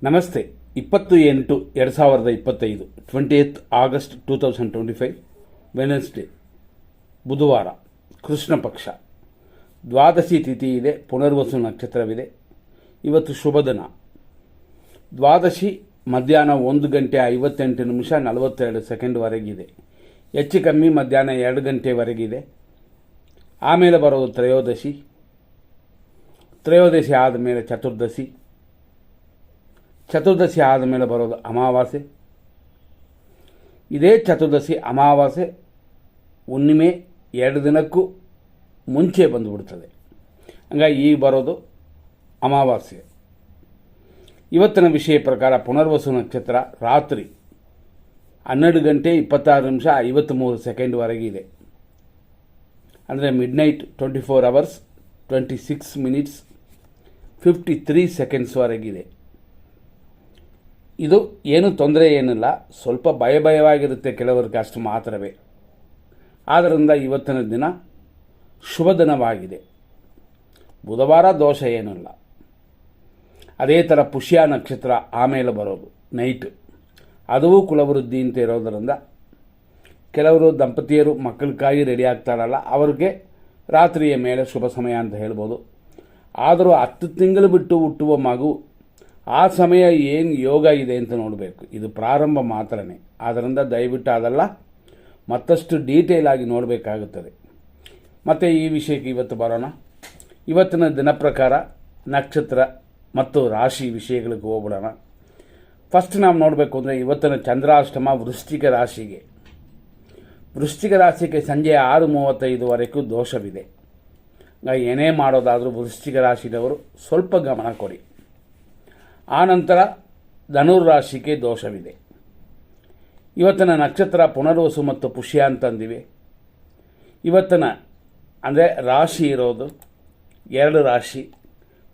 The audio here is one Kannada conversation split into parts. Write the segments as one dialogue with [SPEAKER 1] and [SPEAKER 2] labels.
[SPEAKER 1] ನಮಸ್ತೆ. 20/8/2025 20th August 2025 ವೆನೆಸ್ಡೇ, ಬುಧವಾರ, ಕೃಷ್ಣ ಪಕ್ಷ, ದ್ವಾದಶಿ ತಿಥಿ ಇದೆ, ಪುನರ್ವಸು ನಕ್ಷತ್ರವಿದೆ. ಇವತ್ತು ಶುಭ ದಿನ. ದ್ವಾದಶಿ ಮಧ್ಯಾಹ್ನ 1:58:42 ಹೆಚ್ಚು ಕಮ್ಮಿ ಮಧ್ಯಾಹ್ನ 2 ಗಂಟೆವರೆಗಿದೆ. ಆಮೇಲೆ ಬರೋದು ತ್ರಯೋದಶಿ. ತ್ರಯೋದಶಿ ಆದಮೇಲೆ ಚತುರ್ದಶಿ ಆದಮೇಲೆ ಬರೋದು ಅಮಾವಾಸ್ಯೆ. ಇದೇ ಚತುರ್ದಶಿ, ಅಮಾವಾಸ್ಯೆ, ಹುಣ್ಣಿಮೆ 2 ದಿನಕ್ಕೂ ಮುಂಚೆ ಬಂದುಬಿಡ್ತದೆ. ಹಂಗಾಗಿ ಈಗ ಬರೋದು ಅಮಾವಾಸ್ಯೆ. ಇವತ್ತಿನ ವಿಷಯ ಪ್ರಕಾರ ಪುನರ್ವಸು ನಕ್ಷತ್ರ ರಾತ್ರಿ 12:26:53 ಇದೆ. ಅಂದರೆ ಮಿಡ್ನೈಟ್ 24 hours 26 minutes 53 seconds ವರೆಗಿದೆ. ಇದು ಏನು ತೊಂದರೆ ಏನಿಲ್ಲ, ಸ್ವಲ್ಪ ಭಯವಾಗಿರುತ್ತೆ ಕೆಲವರಿಗೆ, ಅಷ್ಟು ಮಾತ್ರವೇ. ಆದ್ದರಿಂದ ಇವತ್ತಿನ ದಿನ ಶುಭ ದಿನವಾಗಿದೆ. ಬುಧವಾರ ದೋಷ ಏನಿಲ್ಲ. ಅದೇ ಥರ ಪುಷ್ಯ ನಕ್ಷತ್ರ ಆಮೇಲೆ ಬರೋದು ನೈಟ್, ಅದೂ ಕುಲವೃದ್ಧಿ ಅಂತ ಇರೋದರಿಂದ ಕೆಲವರು ದಂಪತಿಯರು ಮಕ್ಕಳಿಗಾಗಿ ರೆಡಿ ಆಗ್ತಾರಲ್ಲ, ಅವ್ರಿಗೆ ರಾತ್ರಿಯ ಮೇಲೆ ಶುಭ ಸಮಯ ಅಂತ ಹೇಳ್ಬೋದು. ಆದರೂ 10 ತಿಂಗಳು ಬಿಟ್ಟು ಹುಟ್ಟುವ ಮಗು, ಆ ಸಮಯ ಏನು ಯೋಗ ಇದೆ ಅಂತ ನೋಡಬೇಕು. ಇದು ಪ್ರಾರಂಭ ಮಾತ್ರನೇ, ಆದ್ದರಿಂದ ದಯವಿಟ್ಟು ಅದೆಲ್ಲ ಮತ್ತಷ್ಟು ಡೀಟೇಲ್ ಆಗಿ ನೋಡಬೇಕಾಗುತ್ತದೆ. ಮತ್ತು ಈ ವಿಷಯಕ್ಕೆ ಇವತ್ತು ಬರೋಣ. ಇವತ್ತಿನ ದಿನ ಪ್ರಕಾರ ನಕ್ಷತ್ರ ಮತ್ತು ರಾಶಿ ವಿಷಯಗಳಿಗೆ ಹೋಗ್ಬಿಡೋಣ. ಫಸ್ಟ್ ನಾವು ನೋಡಬೇಕು ಅಂದರೆ ಇವತ್ತಿನ ಚಂದ್ರಾಷ್ಟಮ ವೃಶ್ಚಿಕ ರಾಶಿಗೆ ಸಂಜೆ 6:35 ದೋಷವಿದೆ. ಏನೇ ಮಾಡೋದಾದರೂ ವೃಶ್ಚಿಕ ರಾಶಿಯವರು ಸ್ವಲ್ಪ ಗಮನ ಕೊಡಿ. ಆನಂತರ ಧನುರ್ರಾಶಿಗೆ ದೋಷವಿದೆ. ಇವತ್ತಿನ ನಕ್ಷತ್ರ ಪುನರ್ವಸು ಮತ್ತು ಪುಷ್ಯ ಅಂತಂದಿವೆ. ಇವತ್ತಿನ ಅಂದರೆ ರಾಶಿ ಇರೋದು 2 ರಾಶಿ.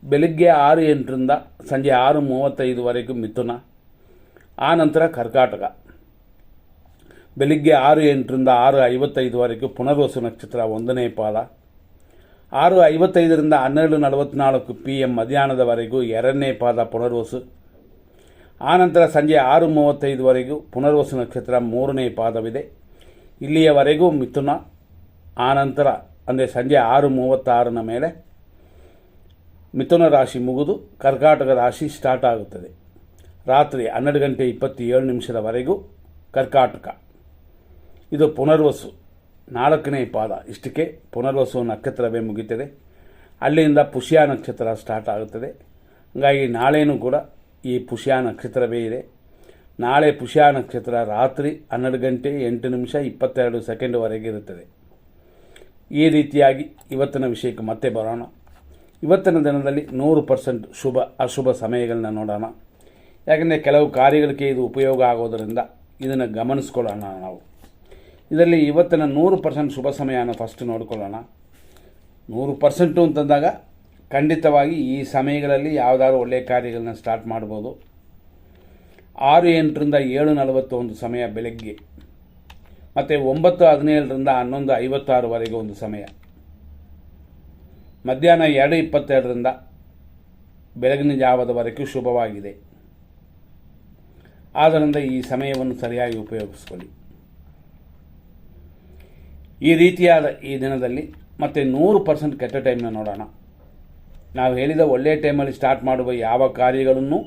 [SPEAKER 1] ಬೆಳಿಗ್ಗೆ 6:08 ಸಂಜೆ 6:35 ಮಿಥುನ. ಆನಂತರ ಕರ್ಕಾಟಕ. ಬೆಳಿಗ್ಗೆ 6:08 6:55 ಪುನರ್ವಸು ನಕ್ಷತ್ರ 1ನೇ ಪಾದ. 6:55 12:44 PM ಮಧ್ಯಾಹ್ನದವರೆಗೂ 2ನೇ ಪಾದ ಪುನರ್ವಸು. ಆನಂತರ ಸಂಜೆ 6:35 ಪುನರ್ವಸು ನಕ್ಷತ್ರ 3ನೇ ಪಾದವಿದೆ. ಇಲ್ಲಿಯವರೆಗೂ ಮಿಥುನ. ಆನಂತರ ಅಂದರೆ ಸಂಜೆ 6:36 ಮೇಲೆ ಮಿಥುನ ರಾಶಿ ಮುಗಿದು ಕರ್ಕಾಟಕ ರಾಶಿ ಸ್ಟಾರ್ಟ್ ಆಗುತ್ತದೆ. ರಾತ್ರಿ 12:27 ಕರ್ಕಾಟಕ. ಇದು ಪುನರ್ವಸು 4ನೇ ಪಾದ. ಇಷ್ಟಕ್ಕೆ ಪುನರ್ವಸು ನಕ್ಷತ್ರವೇ ಮುಗಿತದೆ. ಅಲ್ಲಿಂದ ಪುಷ್ಯ ನಕ್ಷತ್ರ ಸ್ಟಾರ್ಟ್ ಆಗುತ್ತದೆ. ಹಾಗಾಗಿ ನಾಳೆನೂ ಕೂಡ ಈ ಪುಷ್ಯ ನಕ್ಷತ್ರವೇ ಇದೆ. ನಾಳೆ ಪುಷ್ಯ ನಕ್ಷತ್ರ ರಾತ್ರಿ 12:08:22 ಇರುತ್ತದೆ. ಈ ರೀತಿಯಾಗಿ ಇವತ್ತಿನ ವಿಷಯಕ್ಕೆ ಮತ್ತೆ ಬರೋಣ. ಇವತ್ತಿನ ದಿನದಲ್ಲಿ 100% ಶುಭ ಅಶುಭ ಸಮಯಗಳನ್ನ ನೋಡೋಣ. ಯಾಕೆಂದರೆ ಕೆಲವು ಕಾರ್ಯಗಳಿಗೆ ಇದು ಉಪಯೋಗ ಆಗೋದರಿಂದ ಇದನ್ನು ಗಮನಿಸ್ಕೊಳ್ಳೋಣ ನಾವು. ಇದರಲ್ಲಿ ಇವತ್ತಿನ 100% ಶುಭ ಸಮಯನ ಫಸ್ಟ್ ನೋಡಿಕೊಳ್ಳೋಣ. 100% ಅಂತಂದಾಗ ಖಂಡಿತವಾಗಿ ಈ ಸಮಯಗಳಲ್ಲಿ ಯಾವುದಾದ್ರು ಒಳ್ಳೆಯ ಕಾರ್ಯಗಳನ್ನ ಸ್ಟಾರ್ಟ್ ಮಾಡ್ಬೋದು. 6:08 7:41 ಸಮಯ ಬೆಳಗ್ಗೆ, ಮತ್ತು 9:17 11:56 ಒಂದು ಸಮಯ. ಮಧ್ಯಾಹ್ನ 2:22 ಬೆಳಗಿನ ಜಾವದವರೆಗೂ ಶುಭವಾಗಿದೆ. ಆದ್ದರಿಂದ ಈ ಸಮಯವನ್ನು ಸರಿಯಾಗಿ ಉಪಯೋಗಿಸ್ಕೊಳ್ಳಿ. ಈ ರೀತಿಯಾದ ಈ ದಿನದಲ್ಲಿ ಮತ್ತೆ 100% ಕೆಟ್ಟ ಟೈಮ್ನ ನೋಡೋಣ. ನಾವು ಹೇಳಿದ ಒಳ್ಳೆಯ ಟೈಮಲ್ಲಿ ಸ್ಟಾರ್ಟ್ ಮಾಡುವ ಯಾವ ಕಾರ್ಯಗಳನ್ನು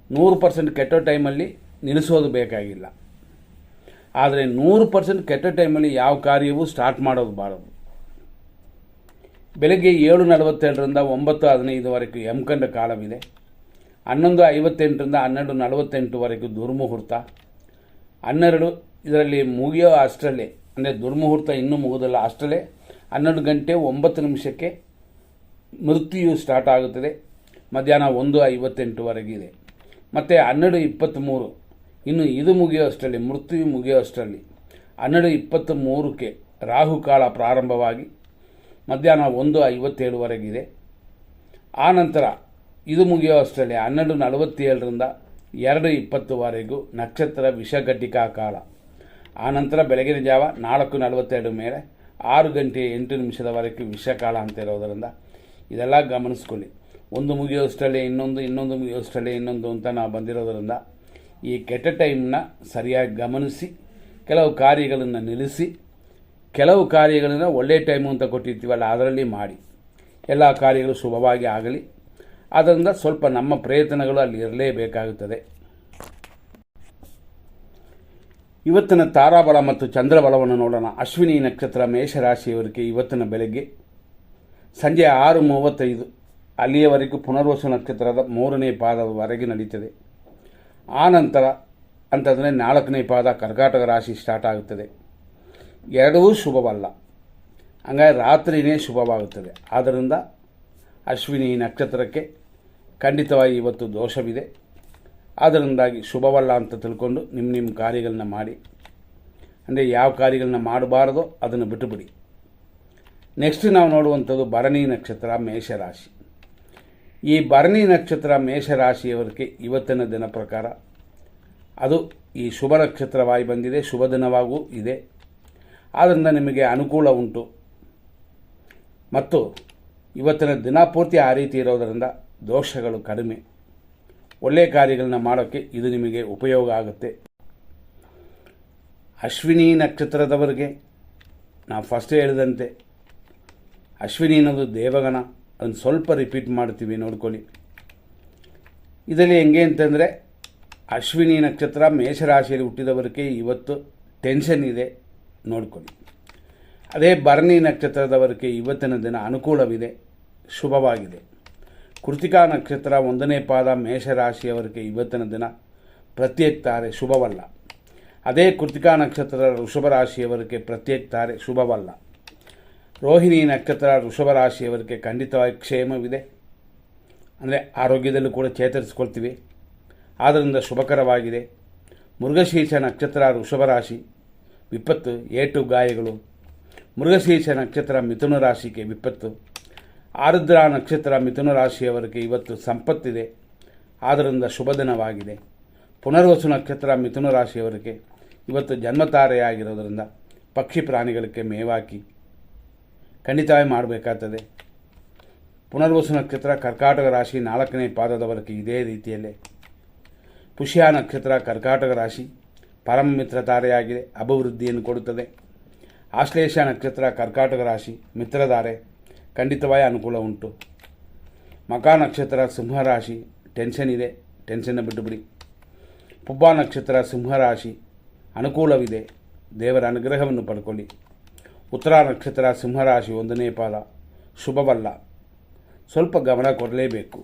[SPEAKER 1] 100% ಕೆಟ್ಟ ಟೈಮಲ್ಲಿ ನಿಲ್ಲಿಸೋದು ಬೇಕಾಗಿಲ್ಲ. ಆದರೆ 100% ಕೆಟ್ಟ ಟೈಮಲ್ಲಿ ಯಾವ ಕಾರ್ಯವೂ ಸ್ಟಾರ್ಟ್ ಮಾಡೋದು ಬಾರದು. ಬೆಳಗ್ಗೆ 7:47 9:15 ಯಮಕಂಡ ಕಾಲವಿದೆ. 11:58 12:48 ದುರ್ಮುಹೂರ್ತ. 12 ಇದರಲ್ಲಿ ಮುಗಿಯೋ ಅಷ್ಟರಲ್ಲೇ, ಅಂದರೆ ದುರ್ಮುಹೂರ್ತ ಇನ್ನೂ ಮುಗಿದಲ್ಲ ಅಷ್ಟರಲ್ಲೇ 12:09 ಮೃತ್ಯು ಸ್ಟಾರ್ಟ್ ಆಗುತ್ತದೆ. ಮಧ್ಯಾಹ್ನ 1:58 ಇದೆ. ಮತ್ತು 12:23 ಇನ್ನು ಇದು ಮುಗಿಯೋ ಅಷ್ಟರಲ್ಲಿ, ಮೃತ್ಯು ಮುಗಿಯೋ ಅಷ್ಟರಲ್ಲಿ 12:23 ರಾಹುಕಾಲ ಪ್ರಾರಂಭವಾಗಿ ಮಧ್ಯಾಹ್ನ 1:57 ಇದೆ. ಆನಂತರ ಇದು ಮುಗಿಯೋ ಅಷ್ಟರಲ್ಲಿ 12:47 2:20 ನಕ್ಷತ್ರ ವಿಷಘಟಿಕಾ ಕಾಲ. ಆನಂತರ ಬೆಳಗಿನ ಜಾವ 4:42 ಮೇಲೆ 6:08 ವಿಷಕಾಲ ಅಂತ ಇರೋದರಿಂದ ಇದೆಲ್ಲ ಗಮನಿಸ್ಕೊಳ್ಳಿ. ಒಂದು ಮುಗಿಯೋಷ್ಟರಲ್ಲೇ ಇನ್ನೊಂದು ಮುಗಿಯೋಷ್ಟರಲ್ಲೇ ಇನ್ನೊಂದು ಅಂತ ನಾವು ಬಂದಿರೋದರಿಂದ ಈ ಕೆಟ್ಟ ಟೈಮ್ನ ಸರಿಯಾಗಿ ಗಮನಿಸಿ ಕೆಲವು ಕಾರ್ಯಗಳನ್ನು ನಿಲ್ಲಿಸಿ ಕೆಲವು ಕಾರ್ಯಗಳನ್ನು ಒಳ್ಳೆಯ ಟೈಮು ಅಂತ ಕೊಟ್ಟಿರ್ತೀವಲ್ಲ ಅದರಲ್ಲಿ ಮಾಡಿ ಎಲ್ಲ ಕಾರ್ಯಗಳು ಶುಭವಾಗಿ ಆಗಲಿ. ಆದ್ದರಿಂದ ಸ್ವಲ್ಪ ನಮ್ಮ ಪ್ರಯತ್ನಗಳು ಅಲ್ಲಿ ಇರಲೇಬೇಕಾಗುತ್ತದೆ. ಇವತ್ತಿನ ತಾರಾಬಲ ಮತ್ತು ಚಂದ್ರಬಲವನ್ನು ನೋಡೋಣ. ಅಶ್ವಿನಿ ನಕ್ಷತ್ರ ಮೇಷರಾಶಿಯವರಿಗೆ ಇವತ್ತಿನ ಬೆಳಗ್ಗೆ ಸಂಜೆ 6:35 ಅಲ್ಲಿಯವರೆಗೂ ಪುನರ್ವಸು ನಕ್ಷತ್ರದ 3ನೇ ಪಾದದವರೆಗೆ ನಡೀತದೆ. ಆ ನಂತರ ಅಂತಂದರೆ 4ನೇ ಪಾದ ಕರ್ಕಾಟಕ ರಾಶಿ ಸ್ಟಾರ್ಟ್ ಆಗುತ್ತದೆ. ಎರಡೂ ಶುಭವಲ್ಲ, ಹಂಗಾಗಿ ರಾತ್ರಿಯೇ ಶುಭವಾಗುತ್ತದೆ. ಆದ್ದರಿಂದ ಅಶ್ವಿನಿ ನಕ್ಷತ್ರಕ್ಕೆ ಖಂಡಿತವಾಗಿ ಇವತ್ತು ದೋಷವಿದೆ. ಅದರಿಂದಾಗಿ ಶುಭವಲ್ಲ ಅಂತ ತಿಳ್ಕೊಂಡು ನಿಮ್ಮ ಕಾರ್ಯಗಳನ್ನ ಮಾಡಿ, ಅಂದರೆ ಯಾವ ಕಾರ್ಯಗಳನ್ನ ಮಾಡಬಾರ್ದೋ ಅದನ್ನು ಬಿಟ್ಟುಬಿಡಿ. ನೆಕ್ಸ್ಟ್ ನಾವು ನೋಡುವಂಥದ್ದು ಭರಣಿ ನಕ್ಷತ್ರ ಮೇಷರಾಶಿ. ಈ ಭರಣಿ ನಕ್ಷತ್ರ ಮೇಷರಾಶಿಯವರಿಗೆ ಇವತ್ತಿನ ದಿನ ಪ್ರಕಾರ ಅದು ಈ ಶುಭ ನಕ್ಷತ್ರವಾಗಿ ಬಂದಿದೆ, ಶುಭ ದಿನವಾಗೂ ಇದೆ. ಆದ್ದರಿಂದ ನಿಮಗೆ ಅನುಕೂಲ ಉಂಟು ಮತ್ತು ಇವತ್ತಿನ ದಿನ ಪೂರ್ತಿ ಆ ರೀತಿ ಇರೋದರಿಂದ ದೋಷಗಳು ಕಡಿಮೆ. ಒಳ್ಳೆಯ ಕಾರ್ಯಗಳನ್ನ ಮಾಡೋಕ್ಕೆ ಇದು ನಿಮಗೆ ಉಪಯೋಗ ಆಗುತ್ತೆ. ಅಶ್ವಿನಿ ನಕ್ಷತ್ರದವರಿಗೆ ನಾವು ಫಸ್ಟ್ ಹೇಳಿದಂತೆ ಅಶ್ವಿನಿ ಅನ್ನೋದು ದೇವಗಣ, ಅದನ್ನು ಸ್ವಲ್ಪ ರಿಪೀಟ್ ಮಾಡ್ತೀವಿ, ನೋಡ್ಕೊಳ್ಳಿ. ಇದರಲ್ಲಿ ಹೆಂಗೆ ಅಂತಂದರೆ ಅಶ್ವಿನಿ ನಕ್ಷತ್ರ ಮೇಷರಾಶಿಯಲ್ಲಿ ಹುಟ್ಟಿದವರಿಗೆ ಇವತ್ತು ಟೆನ್ಷನ್ ಇದೆ, ನೋಡ್ಕೊಳ್ಳಿ. ಅದೇ ಭರಣಿ ನಕ್ಷತ್ರದವರಿಗೆ ಇವತ್ತಿನ ದಿನ ಅನುಕೂಲವಿದೆ, ಶುಭವಾಗಿದೆ. ಕೃತಿಕಾ ನಕ್ಷತ್ರ 1ನೇ ಪಾದ ಮೇಷರಾಶಿಯವರಿಗೆ ಇವತ್ತಿನ ದಿನ ಪ್ರತ್ಯೇಕ ತಾರೆ ಶುಭವಲ್ಲ. ಅದೇ ಕೃತಿಕಾ ನಕ್ಷತ್ರ ವೃಷಭ ರಾಶಿಯವರಿಗೆ ಪ್ರತ್ಯೇಕ ತಾರೆ ಶುಭವಲ್ಲ. ರೋಹಿಣಿ ನಕ್ಷತ್ರ ವೃಷಭ ರಾಶಿಯವರಿಗೆ ಖಂಡಿತವಾಗಿ ಕ್ಷೇಮವಿದೆ, ಅಂದರೆ ಆರೋಗ್ಯದಲ್ಲೂ ಕೂಡ ಚೇತರಿಸ್ಕೊಳ್ತೀವಿ, ಆದ್ದರಿಂದ ಶುಭಕರವಾಗಿದೆ. ಮೃಗಶೀರ್ಷ ನಕ್ಷತ್ರ ವೃಷಭ ರಾಶಿ ವಿಪತ್ತು, ಏಟು, ಗಾಯಗಳು. ಮೃಗಶೀರ್ಷ ನಕ್ಷತ್ರ ಮಿಥುನ ರಾಶಿಗೆ ವಿಪತ್ತು. ಆರುದ್ರ ನಕ್ಷತ್ರ ಮಿಥುನ ರಾಶಿಯವರಿಗೆ ಇವತ್ತು ಸಂಪತ್ತಿದೆ, ಆದ್ದರಿಂದ ಶುಭ ದಿನವಾಗಿದೆ. ಪುನರ್ವಸು ನಕ್ಷತ್ರ ಮಿಥುನ ರಾಶಿಯವರಿಗೆ ಇವತ್ತು ಜನ್ಮತಾರೆಯಾಗಿರೋದರಿಂದ ಪಕ್ಷಿ ಪ್ರಾಣಿಗಳಿಗೆ ಮೇವಾಕಿ ಖಂಡಿತವಾಗಿ ಮಾಡಬೇಕಾಗ್ತದೆ. ಪುನರ್ವಸು ನಕ್ಷತ್ರ ಕರ್ಕಾಟಕ ರಾಶಿ 4ನೇ ಪಾದದವರೆಗೆ ಇದೇ ರೀತಿಯಲ್ಲೇ. ಪುಷ್ಯ ನಕ್ಷತ್ರ ಕರ್ಕಾಟಕ ರಾಶಿ ಪರಮ ಮಿತ್ರ ತಾರೆಯಾಗಿದೆ, ಅಭಿವೃದ್ಧಿಯನ್ನು ಕೊಡುತ್ತದೆ. ಆಶ್ಲೇಷ ನಕ್ಷತ್ರ ಕರ್ಕಾಟಕ ರಾಶಿ ಮಿತ್ರಧಾರೆ, ಖಂಡಿತವಾಗಿ ಅನುಕೂಲ ಉಂಟು. ಮಕ ನಕ್ಷತ್ರ ಸಿಂಹರಾಶಿ ಟೆನ್ಷನ್ ಇದೆ, ಟೆನ್ಷನ್ನ ಬಿಟ್ಟುಬಿಡಿ. ಪುಬ್ಬ ನಕ್ಷತ್ರ ಸಿಂಹರಾಶಿ ಅನುಕೂಲವಿದೆ, ದೇವರ ಅನುಗ್ರಹವನ್ನು ಪಡ್ಕೊಳ್ಳಿ. ಉತ್ತರ ನಕ್ಷತ್ರ ಸಿಂಹರಾಶಿ 1ನೇ ಪಾದ ಶುಭವಲ್ಲ, ಸ್ವಲ್ಪ ಗಮನ ಕೊಡಲೇಬೇಕು.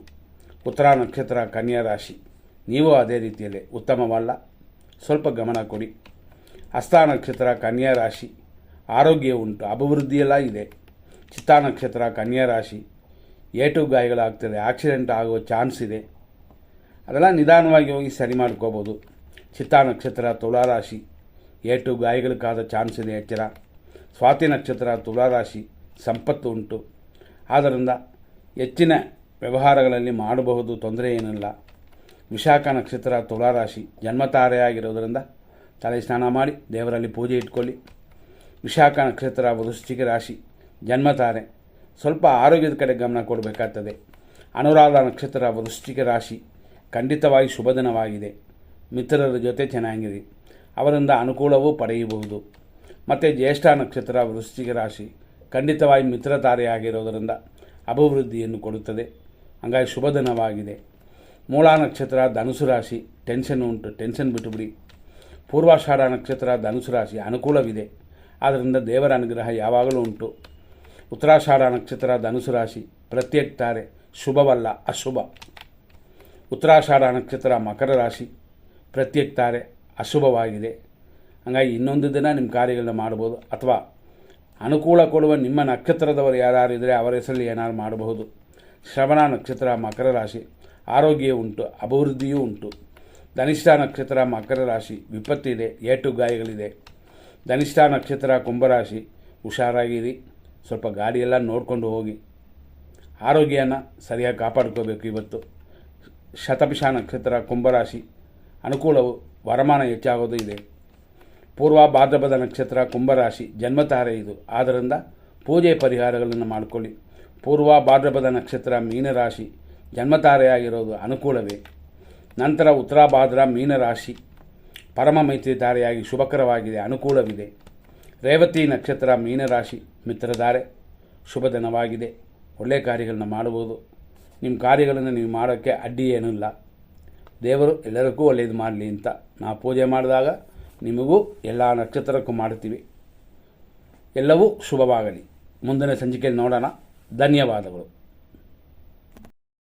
[SPEAKER 1] ಉತ್ತರ ನಕ್ಷತ್ರ ಕನ್ಯಾ ರಾಶಿ ನೀವು ಅದೇ ರೀತಿಯಲ್ಲೇ ಉತ್ತಮವಲ್ಲ, ಸ್ವಲ್ಪ ಗಮನ ಕೊಡಿ. ಹಸ್ತ ನಕ್ಷತ್ರ ಕನ್ಯಾ ರಾಶಿ ಆರೋಗ್ಯ ಉಂಟು, ಅಭಿವೃದ್ಧಿಯೆಲ್ಲ ಇದೆ. ಚಿತ್ತಾ ನಕ್ಷತ್ರ ಕನ್ಯಾ ರಾಶಿ ಏಟು ಗಾಯಗಳಾಗ್ತದೆ, ಆಕ್ಸಿಡೆಂಟ್ ಆಗೋ ಚಾನ್ಸ್ ಇದೆ, ಅದೆಲ್ಲ ನಿಧಾನವಾಗಿ ಹೋಗಿ ಸರಿ ಮಾಡ್ಕೋಬೋದು. ಚಿತ್ತಾ ನಕ್ಷತ್ರ ತುಲಾರಾಶಿ ಏಟು ಗಾಯಗಳಕ್ಕಾದ ಚಾನ್ಸ್ ಇದೆ, ಎಚ್ಚರ. ಸ್ವಾತಿ ನಕ್ಷತ್ರ ತುಲಾರಾಶಿ ಸಂಪತ್ತು ಉಂಟು, ಆದ್ದರಿಂದ ಹೆಚ್ಚಿನ ವ್ಯವಹಾರಗಳಲ್ಲಿ ಮಾಡಬಹುದು, ತೊಂದರೆ ಏನಿಲ್ಲ. ವಿಶಾಖ ನಕ್ಷತ್ರ ತುಲಾರಾಶಿ ಜನ್ಮತಾರೆಯಾಗಿರೋದರಿಂದ ತಲೆ ಸ್ನಾನ ಮಾಡಿ ದೇವರಲ್ಲಿ ಪೂಜೆ ಇಟ್ಕೊಳ್ಳಿ. ವಿಶಾಖ ನಕ್ಷತ್ರ ವೃಶ್ಚಿಕ ರಾಶಿ ಜನ್ಮತಾರೆ, ಸ್ವಲ್ಪ ಆರೋಗ್ಯದ ಕಡೆ ಗಮನ ಕೊಡಬೇಕಾಗ್ತದೆ. ಅನುರಾಧ ನಕ್ಷತ್ರ ವೃಶ್ಚಿಕ ರಾಶಿ ಖಂಡಿತವಾಗಿ ಶುಭ ದಿನವಾಗಿದೆ. ಮಿತ್ರರ ಜೊತೆ ಚೆನ್ನಾಗಿದೆ, ಅವರಿಂದ ಅನುಕೂಲವೂ ಪಡೆಯಬಹುದು. ಮತ್ತು ಜ್ಯೇಷ್ಠ ನಕ್ಷತ್ರ ವೃಶ್ಚಿಕ ರಾಶಿ ಖಂಡಿತವಾಗಿ ಮಿತ್ರತಾರೆಯಾಗಿರೋದರಿಂದ ಅಭಿವೃದ್ಧಿಯನ್ನು ಕೊಡುತ್ತದೆ, ಹಂಗಾಗಿ ಶುಭ ದಿನವಾಗಿದೆ. ಮೂಲ ನಕ್ಷತ್ರ ಧನುಸು ರಾಶಿ ಟೆನ್ಷನ್ ಉಂಟು, ಟೆನ್ಷನ್ ಬಿಟ್ಟುಬಿಡಿ. ಪೂರ್ವಾಷಾಢ ನಕ್ಷತ್ರ ಧನುಸು ರಾಶಿ ಅನುಕೂಲವಿದೆ, ಆದ್ದರಿಂದ ದೇವರ ಅನುಗ್ರಹ ಯಾವಾಗಲೂ ಉಂಟು. ಉತ್ತರಾಷಾಢ ನಕ್ಷತ್ರ ಧನುಸು ರಾಶಿ ಪ್ರತ್ಯೇಕ ತಾರೆ ಶುಭವಲ್ಲ, ಅಶುಭ. ಉತ್ತರಾಷಾಢ ನಕ್ಷತ್ರ ಮಕರ ರಾಶಿ ಪ್ರತ್ಯೇಕ ತಾರೆ ಅಶುಭವಾಗಿದೆ, ಹಾಗಾಗಿ ಇನ್ನೊಂದು ದಿನ ನಿಮ್ಮ ಕಾರ್ಯಗಳನ್ನ ಮಾಡ್ಬೋದು. ಅಥವಾ ಅನುಕೂಲ ಕೊಡುವ ನಿಮ್ಮ ನಕ್ಷತ್ರದವರು ಯಾರು ಇದ್ದರೆ ಅವರ ಹೆಸರಲ್ಲಿ ಏನಾದ್ರು ಮಾಡಬಹುದು. ಶ್ರವಣ ನಕ್ಷತ್ರ ಮಕರ ರಾಶಿ ಆರೋಗ್ಯ ಉಂಟು, ಅಭಿವೃದ್ಧಿಯೂ ಉಂಟು. ಧನಿಷ್ಠ ನಕ್ಷತ್ರ ಮಕರ ರಾಶಿ ವಿಪತ್ತಿದೆ, ಏಟು ಗಾಯಗಳಿದೆ. ಧನಿಷ್ಠ ನಕ್ಷತ್ರ ಕುಂಭರಾಶಿ ಹುಷಾರಾಗಿರಿ, ಸ್ವಲ್ಪ ಗಾಡಿಯೆಲ್ಲ ನೋಡಿಕೊಂಡು ಹೋಗಿ, ಆರೋಗ್ಯನ ಸರಿಯಾಗಿ ಕಾಪಾಡ್ಕೋಬೇಕು ಇವತ್ತು. ಶತಭಿಷ ನಕ್ಷತ್ರ ಕುಂಭರಾಶಿ ಅನುಕೂಲವು, ವರಮಾನ ಹೆಚ್ಚಾಗೋದು ಇದೆ. ಪೂರ್ವ ಭಾದ್ರಪದ ನಕ್ಷತ್ರ ಕುಂಭರಾಶಿ ಜನ್ಮತಾರೆ ಇದು, ಆದ್ದರಿಂದ ಪೂಜೆ ಪರಿಹಾರಗಳನ್ನು ಮಾಡಿಕೊಳ್ಳಿ. ಪೂರ್ವ ಭಾದ್ರಪದ ನಕ್ಷತ್ರ ಮೀನರಾಶಿ ಜನ್ಮತಾರೆಯಾಗಿರೋದು ಅನುಕೂಲವೇ. ನಂತರ ಉತ್ತರಾಭಾದ್ರ ಮೀನರಾಶಿ ಪರಮ ಮೈತ್ರಿ ತಾರೆಯಾಗಿ ಶುಭಕರವಾಗಿದೆ, ಅನುಕೂಲವಿದೆ. ರೇವತಿ ನಕ್ಷತ್ರ ಮೀನರಾಶಿ ಮಿತ್ರಧಾರೆ ಶುಭ ದಿನವಾಗಿದೆ. ಒಳ್ಳೆಯ ಕಾರ್ಯಗಳನ್ನ ಮಾಡ್ಬೋದು. ನಿಮ್ಮ ಕಾರ್ಯಗಳನ್ನು ನೀವು ಮಾಡೋಕ್ಕೆ ಅಡ್ಡಿ ಏನೂ ಇಲ್ಲ. ದೇವರು ಎಲ್ಲರಿಗೂ ಒಳ್ಳೆಯದು ಮಾಡಲಿ ಅಂತ ನಾವು ಪೂಜೆ ಮಾಡಿದಾಗ ನಿಮಗೂ ಎಲ್ಲ ನಕ್ಷತ್ರಕ್ಕೂ ಮಾಡ್ತೀವಿ. ಎಲ್ಲವೂ ಶುಭವಾಗಲಿ. ಮುಂದಿನ ಸಂಚಿಕೆಯಲ್ಲಿ ನೋಡೋಣ. ಧನ್ಯವಾದಗಳು.